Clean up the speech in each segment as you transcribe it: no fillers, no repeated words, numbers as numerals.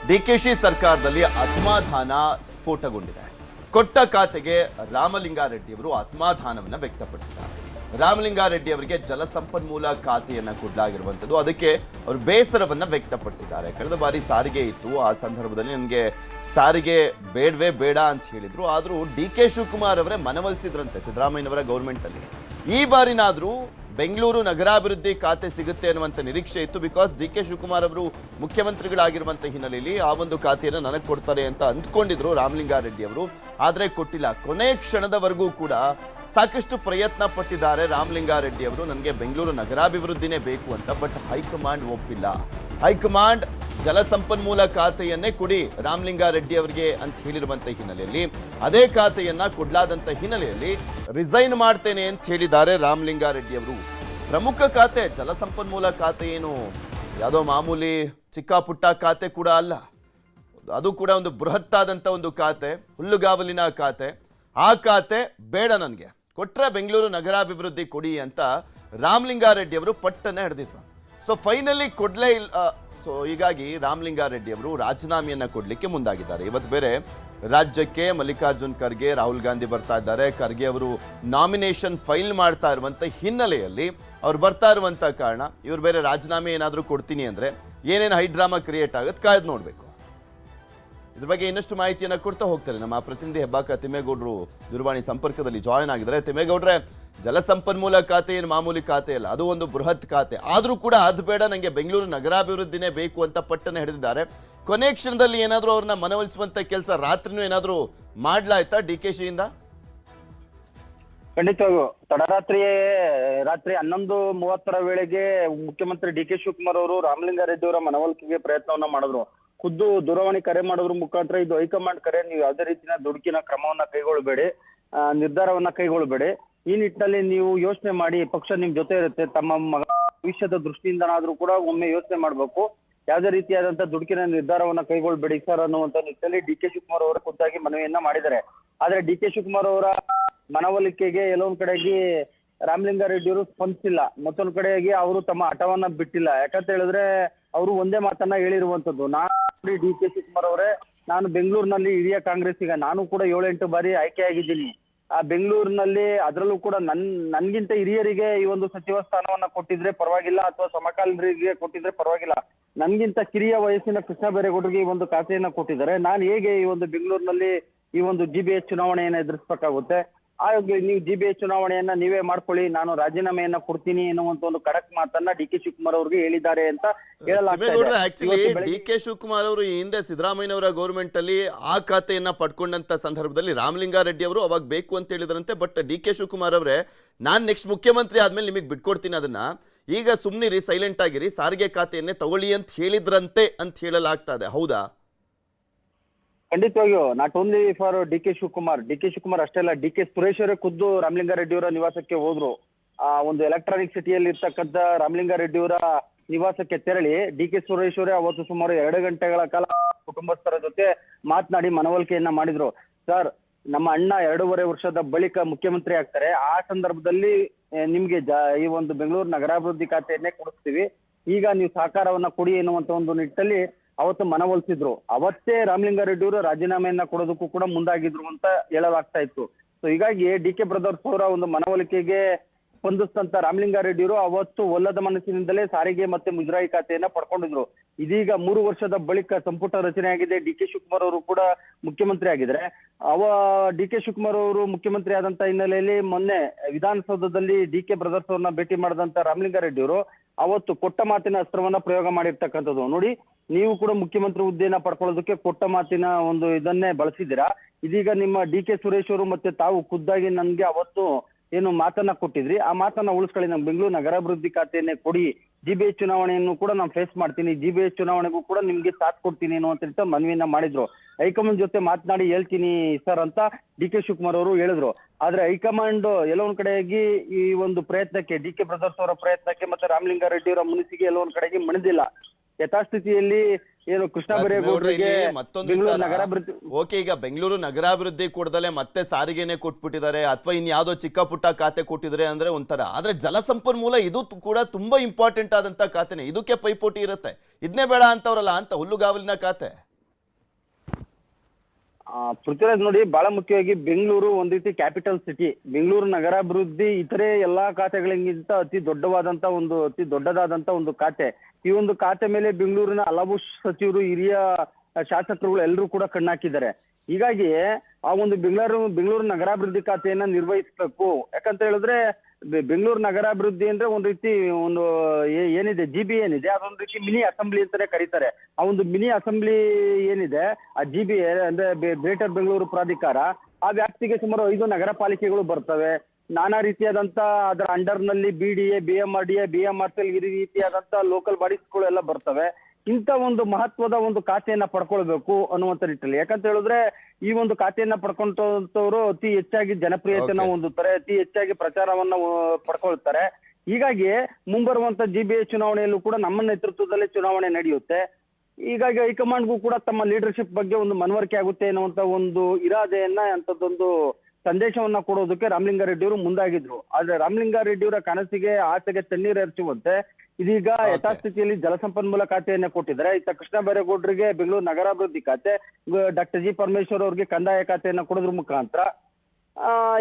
ಡಿಕೆಶಿ ಸರ್ಕಾರದಲ್ಲಿ ಅಸಮಾಧಾನ ಸ್ಫೋಟಗೊಂಡಿದೆ. ಕೊಟ್ಟ ಖಾತೆಗೆ ರಾಮಲಿಂಗಾರೆಡ್ಡಿ ಅವರು ಅಸಮಾಧಾನವನ್ನ ವ್ಯಕ್ತಪಡಿಸಿದ್ದಾರೆ. ರಾಮಲಿಂಗಾರೆಡ್ಡಿ ಅವರಿಗೆ ಜಲಸಂಪನ್ಮೂಲ ಖಾತೆಯನ್ನ ಕೊಡಲಾಗಿರುವಂತದ್ದು, ಅದಕ್ಕೆ ಅವರು ಬೇಸರವನ್ನ ವ್ಯಕ್ತಪಡಿಸಿದ್ದಾರೆ. ಕಳೆದ ಬಾರಿ ಸಾರಿಗೆ ಇತ್ತು, ಆ ಸಂದರ್ಭದಲ್ಲಿ ನನಗೆ ಸಾರಿಗೆ ಬೇಡವೇ ಬೇಡ ಅಂತ ಹೇಳಿದ್ರು. ಆದ್ರೂ ಡಿ.ಕೆ. ಶಿವಕುಮಾರ್ ಅವರೇ ಮನವೊಲಿಸಿದ್ರಂತೆ ಸಿದ್ದರಾಮಯ್ಯನವರ ಗೌರ್ಮೆಂಟ್ ಅಲ್ಲಿ. ಈ ಬಾರಿನಾದ್ರೂ ಬೆಂಗಳೂರು ನಗರಾಭಿವೃದ್ಧಿ ಖಾತೆ ಸಿಗುತ್ತೆ ಅನ್ನುವಂಥ ನಿರೀಕ್ಷೆ ಇತ್ತು. ಬಿಕಾಸ್ ಡಿ.ಕೆ. ಶಿವಕುಮಾರ್ ಅವರು ಮುಖ್ಯಮಂತ್ರಿಗಳಾಗಿರುವಂಥ ಹಿನ್ನೆಲೆಯಲ್ಲಿ ಆ ಒಂದು ಖಾತೆಯನ್ನು ನನಗೆ ಕೊಡ್ತಾರೆ ಅಂತ ಅಂದ್ಕೊಂಡಿದ್ರು ರಾಮಲಿಂಗಾರೆಡ್ಡಿ ಅವರು. ಆದರೆ ಕೊಟ್ಟಿಲ್ಲ. ಕೊನೆ ಕ್ಷಣದವರೆಗೂ ಕೂಡ ಸಾಕಷ್ಟು ಪ್ರಯತ್ನ ಪಟ್ಟಿದ್ದಾರೆ ರಾಮಲಿಂಗಾರೆಡ್ಡಿ ಅವರು, ನನಗೆ ಬೆಂಗಳೂರು ನಗರಾಭಿವೃದ್ಧಿನೇ ಬೇಕು ಅಂತ. But high command ಒಪ್ಪಿಲ್ಲ. ಹೈಕಮಾಂಡ್ ಜಲಸಂಪನ್ಮೂಲ ಖಾತೆಯನ್ನೇ ಕೊಡಿ ರಾಮಲಿಂಗಾರೆಡ್ಡಿ ಅವರಿಗೆ ಅಂತ ಹೇಳಿರುವಂತ ಹಿನ್ನೆಲೆಯಲ್ಲಿ, ಅದೇ ಖಾತೆಯನ್ನ ಕೊಡ್ಲಾದಂತ ಹಿನ್ನೆಲೆಯಲ್ಲಿ ರಿಸೈನ್ ಮಾಡ್ತೇನೆ ಅಂತ ಹೇಳಿದ್ದಾರೆ ರಾಮಲಿಂಗಾರೆಡ್ಡಿ ಅವರು. ಪ್ರಮುಖ ಖಾತೆ ಜಲಸಂಪನ್ಮೂಲ ಖಾತೆ ಏನು ಯಾವುದೋ ಮಾಮೂಲಿ ಚಿಕ್ಕ ಪುಟ್ಟ ಖಾತೆ ಕೂಡ ಅಲ್ಲ. ಅದು ಕೂಡ ಒಂದು ಬೃಹತ್ತಾದಂತ ಒಂದು ಖಾತೆ, ಹುಲ್ಲುಗಾವಲಿನ ಖಾತೆ. ಆ ಖಾತೆ ಬೇಡ, ನನಗೆ ಕೊಟ್ರೆ ಬೆಂಗಳೂರು ನಗರಾಭಿವೃದ್ಧಿ ಕೊಡಿ ಅಂತ ರಾಮಲಿಂಗಾರೆಡ್ಡಿ ಅವರು ಪಟ್ಟನೆ ಹಿಡಿದಿದ್ರು. ಸೊ ಫೈನಲಿ ಕೊಡ್ಲೇ ಇಲ್ಲ. ಸೊ ಹೀಗಾಗಿ ರಾಮಲಿಂಗಾರೆಡ್ಡಿ ಅವರು ರಾಜೀನಾಮೆಯನ್ನ ಕೊಡ್ಲಿಕ್ಕೆ ಮುಂದಾಗಿದ್ದಾರೆ. ಇವತ್ತು ಬೇರೆ ರಾಜ್ಯಕ್ಕೆ ಮಲ್ಲಿಕಾರ್ಜುನ್ ಖರ್ಗೆ, ರಾಹುಲ್ ಗಾಂಧಿ ಬರ್ತಾ ಇದ್ದಾರೆ. ಖರ್ಗೆ ಅವರು ನಾಮಿನೇಷನ್ ಫೈಲ್ ಮಾಡ್ತಾ ಇರುವಂತ ಹಿನ್ನೆಲೆಯಲ್ಲಿ ಅವ್ರು ಬರ್ತಾ ಇರುವಂತ ಕಾರಣ ಇವ್ರು ಬೇರೆ ರಾಜೀನಾಮೆ ಏನಾದರೂ ಕೊಡ್ತೀನಿ ಅಂದ್ರೆ ಏನೇನು ಹೈಡ್ರಾಮಾ ಕ್ರಿಯೇಟ್ ಆಗುತ್ತೆ ಕಾಯ್ದು ನೋಡ್ಬೇಕು. ಇದ್ರ ಬಗ್ಗೆ ಇನ್ನಷ್ಟು ಮಾಹಿತಿಯನ್ನ ಕೊಡ್ತಾ ಹೋಗ್ತಾರೆ ನಮ್ಮ ಪ್ರತಿನಿಧಿ ಹೆಬ್ಬಾಕ ತಿಮ್ಮೇಗೌಡರು ದೂರವಾಣಿ ಸಂಪರ್ಕದಲ್ಲಿ ಜಾಯಿನ್ ಆಗಿದ್ದಾರೆ. ತಿಮ್ಮೇಗೌಡ್ರೆ, ಜಲಸಂಪನ್ಮೂಲ ಖಾತೆ ಏನು ಮಾಮೂಲಿ ಖಾತೆ ಅಲ್ಲ, ಅದು ಒಂದು ಬೃಹತ್ ಖಾತೆ. ಆದ್ರೂ ಕೂಡ ಅದು ಬೇಡ, ನನಗೆ ಬೆಂಗಳೂರು ನಗರಾಭಿವೃದ್ಧಿನೇ ಬೇಕು ಅಂತ ಪಟ್ಟನೆ ಹಿಡಿದಿದ್ದಾರೆ. ಕೊನೆ ಕ್ಷಣದಲ್ಲಿ ಏನಾದರೂ ಅವ್ರನ್ನ ಮನವೊಲಿಸುವಂತ ಕೆಲಸ ರಾತ್ರಿನೂ ಏನಾದರೂ ಮಾಡ್ಲಾಯ್ತಾ ಡಿ.ಕೆ.ಶಿಯಿಂದ? ಖಂಡಿತವಾಗೂ ರಾತ್ರಿ 11:30 ವೇಳೆಗೆ ಮುಖ್ಯಮಂತ್ರಿ ಡಿ.ಕೆ. ಶಿವಕುಮಾರ್ ಅವರು ರಾಮಲಿಂಗಾರೆಡ್ಡಿ ಅವರ ಮನವೊಲಿಕೆಗೆ ಪ್ರಯತ್ನವನ್ನ ಮಾಡಿದ್ರು. ಖುದ್ದು ದೂರವಾಣಿ ಕರೆ ಮಾಡೋದ್ರ ಮುಖಾಂತರ ಇದು ಹೈಕಮಾಂಡ್ ಕರೆ, ನೀವು ಯಾವುದೇ ರೀತಿಯ ದುಡುಕಿನ ಕ್ರಮವನ್ನ ಕೈಗೊಳ್ಳಬೇಡಿ, ನಿರ್ಧಾರವನ್ನ ಕೈಗೊಳ್ಳಬೇಡಿ. ಈ ನಿಟ್ಟಿನಲ್ಲಿ ನೀವು ಯೋಚನೆ ಮಾಡಿ, ಪಕ್ಷ ನಿಮ್ ಜೊತೆ ಇರುತ್ತೆ, ತಮ್ಮ ಭವಿಷ್ಯದ ದೃಷ್ಟಿಯಿಂದನಾದ್ರೂ ಕೂಡ ಒಮ್ಮೆ ಯೋಚನೆ ಮಾಡ್ಬೇಕು, ಯಾವುದೇ ರೀತಿಯಾದಂತ ದುಡುಕಿನ ನಿರ್ಧಾರವನ್ನ ಕೈಗೊಳ್ಳಬೇಡಿ ಸರ್ ಅನ್ನುವಂತ ನಿಟ್ಟಿನಲ್ಲಿ ಡಿ.ಕೆ. ಶಿವಕುಮಾರ್ ಅವರ ಖುದ್ದಾಗಿ ಮನವಿಯನ್ನ ಮಾಡಿದ್ದಾರೆ. ಆದ್ರೆ ಡಿ.ಕೆ. ಶಿವಕುಮಾರ್ ಅವರ ಮನವೊಲಿಕೆಗೆ ಎಲ್ಲೊಂದ್ ಕಡೆಗೆ ರಾಮಲಿಂಗಾರೆಡ್ಡಿ ಅವರು ಸ್ಪಂದಿಸಿಲ್ಲ, ಮತ್ತೊಂದ್ ಕಡೆಗೆ ಅವರು ತಮ್ಮ ಹಠವನ್ನ ಬಿಟ್ಟಿಲ್ಲ. ಯಾಕಂತ ಹೇಳಿದ್ರೆ ಅವರು ಒಂದೇ ಮಾತನ್ನ ಹೇಳಿರುವಂತದ್ದು, ಡಿ.ಕೆ. ಶಿವಕುಮಾರ್ ಅವರೇ, ನಾನು ಬೆಂಗಳೂರಿನಲ್ಲಿ ಹಿರಿಯ ಕಾಂಗ್ರೆಸ್ಸಿಗ, ನಾನು ಕೂಡ 7-8 ಬಾರಿ ಆಯ್ಕೆ ಆಗಿದ್ದೀನಿ. ಆ ಬೆಂಗಳೂರಿನಲ್ಲಿ ಅದರಲ್ಲೂ ಕೂಡ ನನ್ಗಿಂತ ಹಿರಿಯರಿಗೆ ಈ ಒಂದು ಸಚಿವ ಸ್ಥಾನವನ್ನ ಕೊಟ್ಟಿದ್ರೆ ಪರವಾಗಿಲ್ಲ, ಅಥವಾ ಸಮಕಾಲೀನರಿಗೆ ಕೊಟ್ಟಿದ್ರೆ ಪರವಾಗಿಲ್ಲ. ನನ್ಗಿಂತ ಕಿರಿಯ ವಯಸ್ಸಿನ ಕೃಷ್ಣ ಬೈರೇಗೌಡರಿಗೆ ಈ ಒಂದು ಖಾತೆಯನ್ನ ಕೊಟ್ಟಿದ್ದಾರೆ. ನಾನು ಹೇಗೆ ಈ ಒಂದು ಬೆಂಗಳೂರಿನಲ್ಲಿ ಈ ಒಂದು ಜಿಬಿಎಚ್ ಚುನಾವಣೆಯನ್ನ ಎದುರಿಸಬೇಕಾಗುತ್ತೆ? ಹಾಗಾಗಿ ನೀವು ಜಿಬಿಎಚ್ ಚುನಾವಣೆಯನ್ನ ನೀವೇ ಮಾಡ್ಕೊಳ್ಳಿ, ನಾನು ರಾಜೀನಾಮೆಯನ್ನ ಕೊಡ್ತೀನಿ ಎನ್ನುವಂತ ಒಂದು ಖಡಕ್ ಮಾತನ್ನ ಡಿ.ಕೆ. ಶಿವಕುಮಾರ್ ಅವರಿಗೆ ಹೇಳಿದ್ದಾರೆ ಅಂತ ಆಕ್ಚುಲಿ ಡಿ.ಕೆ. ಶಿವಕುಮಾರ್ ಅವರು ಈ ಹಿಂದೆ ಸಿದ್ದರಾಮಯ್ಯನವರ ಗೌರ್ಮೆಂಟ್ ಅಲ್ಲಿ ಆ ಖಾತೆಯನ್ನ ಪಡ್ಕೊಂಡಂತ ಸಂದರ್ಭದಲ್ಲಿ ರಾಮಲಿಂಗಾರೆಡ್ಡಿ ಅವರು ಅವಾಗ ಬೇಕು ಅಂತ ಹೇಳಿದ್ರಂತೆ. ಬಟ್ ಡಿ.ಕೆ. ಶಿವಕುಮಾರ್ ಅವರೇ, ನಾನ್ ನೆಕ್ಸ್ಟ್ ಮುಖ್ಯಮಂತ್ರಿ ಆದ್ಮೇಲೆ ನಿಮಗೆ ಬಿಟ್ಕೊಡ್ತೀನಿ, ಅದನ್ನ ಈಗ ಸುಮ್ನಿರಿ, ಸೈಲೆಂಟ್ ಆಗಿರಿ, ಸಾರಿಗೆ ಖಾತೆಯನ್ನೇ ತಗೊಳ್ಳಿ ಅಂತ ಹೇಳಿದ್ರಂತೆ ಅಂತ ಹೇಳಲಾಗ್ತಾ ಇದೆ. ಹೌದಾ? ಖಂಡಿತವಾಗಿಯೂ not only for DK. Shivakumar ಅಷ್ಟೇ ಅಲ್ಲ, ಡಿ.ಕೆ. ಸುರೇಶ್ ಅವರೇ ಖುದ್ದು ರಾಮಲಿಂಗಾರೆಡ್ಡಿ ಅವರ ನಿವಾಸಕ್ಕೆ ಹೋದ್ರು. ಆ ಒಂದು ಎಲೆಕ್ಟ್ರಾನಿಕ್ ಸಿಟಿಯಲ್ಲಿ ಇರ್ತಕ್ಕಂಥ ರಾಮಲಿಂಗಾರೆಡ್ಡಿ ಅವರ ನಿವಾಸಕ್ಕೆ ತೆರಳಿ ಡಿ.ಕೆ. ಸುರೇಶ್ ಅವರೇ ಅವತ್ತು ಸುಮಾರು 2 ಗಂಟೆಗಳ ಕಾಲ ಕುಟುಂಬಸ್ಥರ ಜೊತೆ ಮಾತನಾಡಿ ಮನವೊಲಿಕೆಯನ್ನ ಮಾಡಿದ್ರು. ಸರ್, ನಮ್ಮ ಅಣ್ಣ 2.5 ವರ್ಷದ ಬಳಿಕ ಮುಖ್ಯಮಂತ್ರಿ ಆಗ್ತಾರೆ, ಆ ಸಂದರ್ಭದಲ್ಲಿ ನಿಮ್ಗೆ ಈ ಒಂದು ಬೆಂಗಳೂರು ನಗರಾಭಿವೃದ್ಧಿ ಖಾತೆಯನ್ನೇ ಕೊಡಿಸ್ತೀವಿ, ಈಗ ನೀವು ಸಹಕಾರವನ್ನ ಕೊಡಿ ಎನ್ನುವಂತ ಒಂದು ನಿಟ್ಟಿನಲ್ಲಿ ಅವತ್ತು ಮನವೊಲಿಸಿದ್ರು. ಅವತ್ತೇ ರಾಮಲಿಂಗಾರೆಡ್ಡಿ ಅವರು ರಾಜೀನಾಮೆಯನ್ನ ಕೊಡೋದಕ್ಕೂ ಕೂಡ ಮುಂದಾಗಿದ್ರು ಅಂತ ಹೇಳಲಾಗ್ತಾ ಇತ್ತು. ಸೊ ಹೀಗಾಗಿ ಡಿ.ಕೆ. ಬ್ರದರ್ಸ್ ಅವರ ಒಂದು ಮನವೊಲಿಕೆಗೆ ಸ್ಪಂದಿಸಿದಂತ ರಾಮಲಿಂಗಾರೆಡ್ಡಿ ಅವರು ಅವತ್ತು ಒಲ್ಲದ ಮನಸ್ಸಿನಿಂದಲೇ ಸಾರಿಗೆ ಮತ್ತೆ ಮುಜರಾಯಿ ಖಾತೆಯನ್ನ ಪಡ್ಕೊಂಡಿದ್ರು. ಇದೀಗ 3 ವರ್ಷದ ಬಳಿಕ ಸಂಪುಟ ರಚನೆ ಆಗಿದೆ, ಡಿ.ಕೆ. ಶಿವಕುಮಾರ್ ಅವರು ಕೂಡ ಮುಖ್ಯಮಂತ್ರಿ ಆಗಿದ್ರೆ. ಡಿ.ಕೆ. ಶಿವಕುಮಾರ್ ಅವರು ಮುಖ್ಯಮಂತ್ರಿ ಆದಂತ ಹಿನ್ನೆಲೆಯಲ್ಲಿ ಮೊನ್ನೆ ವಿಧಾನಸೌಧದಲ್ಲಿ ಡಿ.ಕೆ. ಬ್ರದರ್ಸ್ ಅವ್ರನ್ನ ಭೇಟಿ ಮಾಡಿದಂತ ರಾಮಲಿಂಗಾರೆಡ್ಡಿ ಅವರು ಅವತ್ತು ಕೊಟ್ಟ ಮಾತಿನ ಅಸ್ತ್ರವನ್ನ ಪ್ರಯೋಗ ಮಾಡಿರ್ತಕ್ಕಂಥದ್ದು. ನೋಡಿ, ನೀವು ಕೂಡ ಮುಖ್ಯಮಂತ್ರಿ ಹುದ್ದೆಯನ್ನ ಪಡ್ಕೊಳ್ಳೋದಕ್ಕೆ ಕೊಟ್ಟ ಮಾತಿನ ಒಂದು ಇದನ್ನೇ ಬಳಸಿದ್ದೀರಾ. ಇದೀಗ ನಿಮ್ಮ ಡಿ.ಕೆ. ಸುರೇಶ್ ಅವರು ಮತ್ತೆ ತಾವು ಖುದ್ದಾಗಿ ನನ್ಗೆ ಅವತ್ತು ಏನು ಮಾತನ್ನ ಕೊಟ್ಟಿದ್ರಿ, ಆ ಮಾತನ್ನ ಉಳಿಸ್ಕೊಳ್ಳಿ, ನಮ್ ಬೆಂಗಳೂರು ನಗರಾಭಿವೃದ್ಧಿ ಖಾತೆಯನ್ನೇ ಕೊಡಿ, ಜಿಬಿಎಚ್ ಚುನಾವಣೆಯನ್ನು ಕೂಡ ನಾನು ಫೇಸ್ ಮಾಡ್ತೀನಿ, ಜಿಬಿಎಚ್ ಚುನಾವಣೆಗೂ ಕೂಡ ನಿಮ್ಗೆ ಸಾಥ್ ಕೊಡ್ತೀನಿ ಅನ್ನುವಂತ ಮನವಿಯನ್ನ ಮಾಡಿದ್ರು. ಹೈಕಮಾಂಡ್ ಜೊತೆ ಮಾತನಾಡಿ ಹೇಳ್ತೀನಿ ಸರ್ ಅಂತ ಡಿ.ಕೆ. ಶಿವಕುಮಾರ್ ಅವರು ಹೇಳಿದ್ರು. ಆದ್ರೆ ಹೈಕಮಾಂಡ್ ಎಲ್ಲೊಂದ್ ಕಡೆಯಾಗಿ ಈ ಒಂದು ಪ್ರಯತ್ನಕ್ಕೆ, ಡಿ.ಕೆ. ಬ್ರದರ್ಸ್ ಅವರ ಪ್ರಯತ್ನಕ್ಕೆ ಮತ್ತೆ ರಾಮಲಿಂಗಾರೆಡ್ಡಿ ಅವರ ಮುನಿಸಿಗೆ ಎಲ್ಲೊಂದ್ ಕಡೆಗೆ ಮಣಿದಿಲ್ಲ. ಯಥಾಸ್ಥಿತಿಯಲ್ಲಿ ಏನು ಕೃಷ್ಣ ಬೈರೇಗೌಡರಿಗೆ ಬೆಂಗಳೂರು ನಗರಾಭಿವೃದ್ಧಿ ಓಕೆ, ಈಗ ಬೆಂಗಳೂರು ನಗರಾಭಿವೃದ್ಧಿ ಕೊಡದಲ್ಲೇ ಮತ್ತೆ ಸಾರಿಗೆನೆ ಕೊಟ್ಬಿಟ್ಟಿದ್ದಾರೆ, ಅಥವಾ ಇನ್ಯಾವುದೋ ಚಿಕ್ಕ ಪುಟ್ಟ ಖಾತೆ ಕೊಟ್ಟಿದ್ದಾರೆ ಅಂದ್ರೆ ಒಂಥರ. ಆದ್ರೆ ಜಲಸಂಪನ್ಮೂಲ ಇದು ಕೂಡ ತುಂಬಾ ಇಂಪಾರ್ಟೆಂಟ್ ಆದಂತ ಖಾತೆನೆ, ಇದಕ್ಕೆ ಪೈಪೋಟಿ ಇರುತ್ತೆ. ಇದನ್ನೇ ಬೇಡ ಅಂತವ್ರಲ್ಲ ಅಂತ ಹುಲ್ಲುಗಾವಲಿನ ಖಾತೆ. ಪೃಥ್ವಿರಾಜ್ ನೋಡಿ, ಬಹಳ ಮುಖ್ಯವಾಗಿ ಬೆಂಗಳೂರು ಒಂದ್ ರೀತಿ ಕ್ಯಾಪಿಟಲ್ ಸಿಟಿ. ಬೆಂಗಳೂರು ನಗರಾಭಿವೃದ್ಧಿ ಇತರೆ ಎಲ್ಲಾ ಖಾತೆಗಳಿಗಿಂತ ಅತಿ ದೊಡ್ಡದಾದಂತ ಒಂದು ಖಾತೆ. ಈ ಒಂದು ಖಾತೆ ಮೇಲೆ ಬೆಂಗಳೂರಿನ ಹಲವು ಸಚಿವರು, ಹಿರಿಯ ಶಾಸಕರುಗಳು ಎಲ್ಲರೂ ಕೂಡ ಕಣ್ಣಾಕಿದ್ದಾರೆ. ಹೀಗಾಗಿ ಆ ಒಂದು ಬೆಂಗಳೂರು ನಗರಾಭಿವೃದ್ಧಿ ಖಾತೆಯನ್ನ ನಿರ್ವಹಿಸಬೇಕು. ಯಾಕಂತ ಹೇಳಿದ್ರೆ ಬೆಂಗಳೂರು ನಗರಾಭಿವೃದ್ಧಿ ಅಂದ್ರೆ ಒಂದ್ ರೀತಿ ಏನಿದೆ GB ಏನಿದೆ, ಅದೊಂದ್ ರೀತಿ ಮಿನಿ ಅಸೆಂಬ್ಲಿ ಅಂತಾನೆ ಕರೀತಾರೆ. ಆ ಒಂದು ಮಿನಿ ಅಸೆಂಬ್ಲಿ ಏನಿದೆ, ಆ GB ಅಂದ್ರೆ ಗ್ರೇಟರ್ ಬೆಂಗಳೂರು ಪ್ರಾಧಿಕಾರ, ಆ ವ್ಯಾಪ್ತಿಗೆ ಸುಮಾರು 5 ನಗರ ಪಾಲಿಕೆಗಳು ಬರ್ತವೆ. ನಾನಾ ರೀತಿಯಾದಂತ ಅದರ ಅಂಡರ್ ನಲ್ಲಿ BDA, BMRDA, BMRCL ಈ ರೀತಿಯಾದಂತ ಲೋಕಲ್ ಬಾಡೀಸ್ಗಳು ಎಲ್ಲ ಬರ್ತವೆ. ಇಂಥ ಒಂದು ಮಹತ್ವದ ಒಂದು ಖಾತೆಯನ್ನ ಪಡ್ಕೊಳ್ಬೇಕು ಅನ್ನುವಂತ ನಿಟ್ಟಿನಲ್ಲಿ. ಯಾಕಂತ ಹೇಳಿದ್ರೆ ಈ ಒಂದು ಖಾತೆಯನ್ನ ಪಡ್ಕೊಂಡವರು ಅತಿ ಹೆಚ್ಚಾಗಿ ಜನಪ್ರಿಯತೆಯನ್ನ ಹೊಂದುತ್ತಾರೆ, ಅತಿ ಹೆಚ್ಚಾಗಿ ಪ್ರಚಾರವನ್ನ ಪಡ್ಕೊಳ್ತಾರೆ. ಹೀಗಾಗಿ ಮುಂಬರುವಂತ GBA ಚುನಾವಣೆಯಲ್ಲೂ ಕೂಡ ನಮ್ಮ ನೇತೃತ್ವದಲ್ಲೇ ಚುನಾವಣೆ ನಡೆಯುತ್ತೆ. ಹೀಗಾಗಿ ಹೈಕಮಾಂಡ್ಗೂ ಕೂಡ ತಮ್ಮ ಲೀಡರ್ಶಿಪ್ ಬಗ್ಗೆ ಒಂದು ಮನವರಿಕೆ ಆಗುತ್ತೆ ಅನ್ನುವಂತ ಒಂದು ಇರಾದೆಯನ್ನ, ಅಂತದೊಂದು ಸಂದೇಶವನ್ನ ಕೊಡೋದಕ್ಕೆ ರಾಮಲಿಂಗಾರೆಡ್ಡಿಯವರು ಮುಂದಾಗಿದ್ರು. ಆದ್ರೆ ರಾಮಲಿಂಗಾರೆಡ್ಡಿಯವರ ಕನಸಿಗೆ ಆಸೆಗೆ ತಣ್ಣೀರು ಎರಚುವಂತೆ ಇದೀಗ ಯಥಾಸ್ಥಿತಿಯಲ್ಲಿ ಜಲಸಂಪನ್ಮೂಲ ಖಾತೆಯನ್ನ ಕೊಟ್ಟಿದ್ದಾರೆ. ಇತ್ತ ಕೃಷ್ಣ ಬೈರೇಗೌಡರಿಗೆ ಬೆಂಗಳೂರು ನಗರಾಭಿವೃದ್ಧಿ ಖಾತೆ, ಡಾಕ್ಟರ್ G ಪರಮೇಶ್ವರ್ ಅವರಿಗೆ ಕಂದಾಯ ಖಾತೆಯನ್ನ ಕೊಡೋದ್ರ ಮುಖಾಂತರ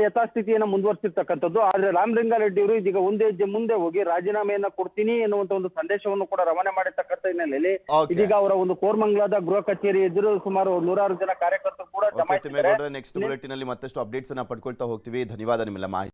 ಯಥಾಸ್ಥಿತಿಯನ್ನ ಮುಂದುವರ್ಸಿರ್ತಕ್ಕಂಥದ್ದು. ಆದ್ರೆ ರಾಮಲಿಂಗಾರೆಡ್ಡಿಯವರು ಇದೀಗ ಒಂದೇ ಹೆಜ್ಜೆ ಮುಂದೆ ಹೋಗಿ ರಾಜೀನಾಮೆಯನ್ನ ಕೊಡ್ತೀನಿ ಎನ್ನುವಂತ ಒಂದು ಸಂದೇಶವನ್ನು ಕೂಡ ರವಾನೆ ಮಾಡಿರ್ತಕ್ಕಂಥ ಹಿನ್ನೆಲೆಯಲ್ಲಿ ಇದೀಗ ಅವರ ಒಂದು ಕೋರ್ಮಂಗಲದ ಗೃಹ ಕಚೇರಿ ಎದುರು ಸುಮಾರು 100 ಜನ ಕಾರ್ಯಕರ್ತರು ಕೂಡ ನೆಕ್ಸ್ಟ್ ಬುಲೆಟಿನ್ ಅಲ್ಲಿ ಮತ್ತಷ್ಟು ಅಪ್ಡೇಟ್ಸ್ ಅನ್ನ ಪಡ್ಕೊಳ್ತಾ ಹೋಗ್ತೀವಿ. ಧನ್ಯವಾದ ನಿಮ್ಮೆಲ್ಲ ಮಾಹಿತಿ.